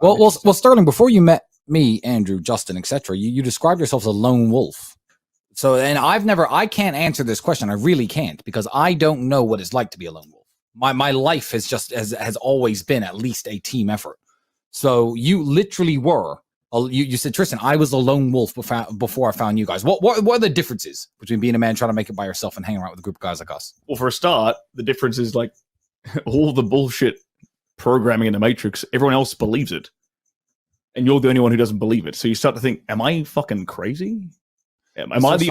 Well, Sterling, before you met me, Andrew, Justin, etc., you described yourself as a lone wolf. So, and I can't answer this question. I really can't, because I don't know what it's like to be a lone wolf. My life has always been at least a team effort. So you literally were. You said, Tristan, I was a lone wolf before I found you guys. What are the differences between being a man trying to make it by yourself and hanging around with a group of guys like us? Well, for a start, the difference is like all the bullshit programming in the Matrix, everyone else believes it. And you're the only one who doesn't believe it. So you start to think, am I fucking crazy? Am I the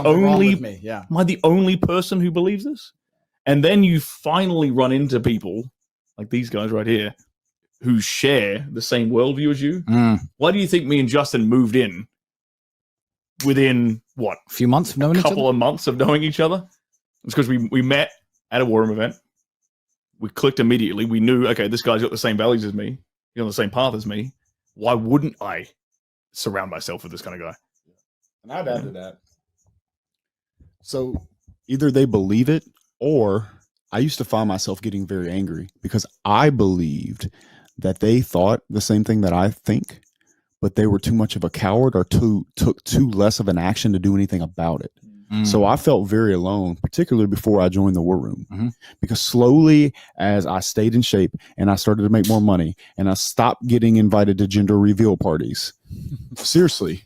only person who believes this? And then you finally run into people like these guys right here who share the same worldview as you. Why do you think me and Justin moved in within what? A few months of knowing each other? A couple of months of knowing each other? It's because we met at a War Room event. We clicked immediately. We knew, okay, this guy's got the same values as me. He's on the same path as me. Why wouldn't I surround myself with this kind of guy? And I'd add to that. So either they believe it, or I used to find myself getting very angry because I believed that they thought the same thing that I think, but they were too much of a coward or took too less of an action to do anything about it. So I felt very alone, particularly before I joined the War Room, because slowly as I stayed in shape and I started to make more money and I stopped getting invited to gender reveal parties. Seriously.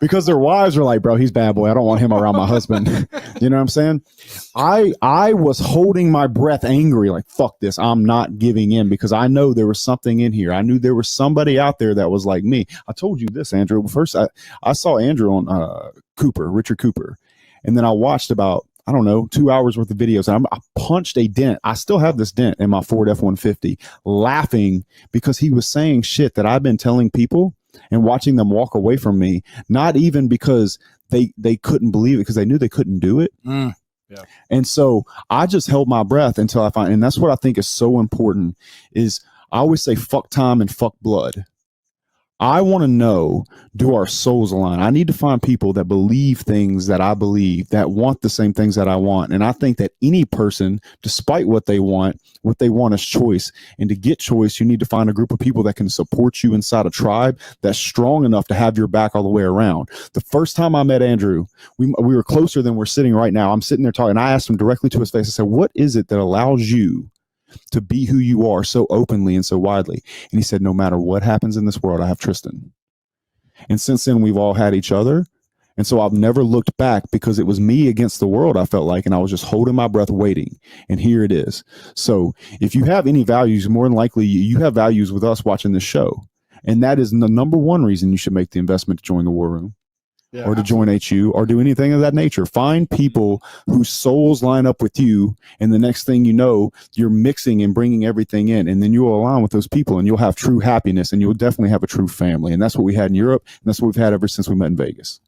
Because their wives were like, bro, he's bad boy. I don't want him around my husband. You know what I'm saying? I was holding my breath angry, like, fuck this. I'm not giving in, because I know there was something in here. I knew there was somebody out there that was like me. I told you this, Andrew. First, I saw Andrew on Richard Cooper. And then I watched about, I don't know, 2 hours worth of videos. And I punched a dent. I still have this dent in my Ford F-150, laughing because he was saying shit that I've been telling people and watching them walk away from me, not even because they couldn't believe it, because they knew they couldn't do it. Yeah. And so I just held my breath until I find, and that's what I think is so important, is I always say fuck time and fuck blood. I want to know, do our souls align? I need to find people that believe things that I believe, that want the same things that I want. And I think that any person, despite what they want is choice. And to get choice, you need to find a group of people that can support you inside a tribe that's strong enough to have your back all the way around. The first time I met Andrew, we were closer than we're sitting right now. I'm sitting there talking, and I asked him directly to his face. I said, what is it that allows you to be who you are so openly and so widely? And he said, no matter what happens in this world, I have Tristan. And since then, we've all had each other. And so I've never looked back, because it was me against the world, I felt like, and I was just holding my breath waiting. And here it is. So if you have any values, more than likely you have values with us watching this show. And that is the number one reason you should make the investment to join the War Room. Yeah, or to join HU or do anything of that nature. Find people whose souls line up with you, and the next thing you know, you're mixing and bringing everything in, and then you'll align with those people, and you'll have true happiness, and you'll definitely have a true family. And that's what we had in Europe, and that's what we've had ever since we met in Vegas.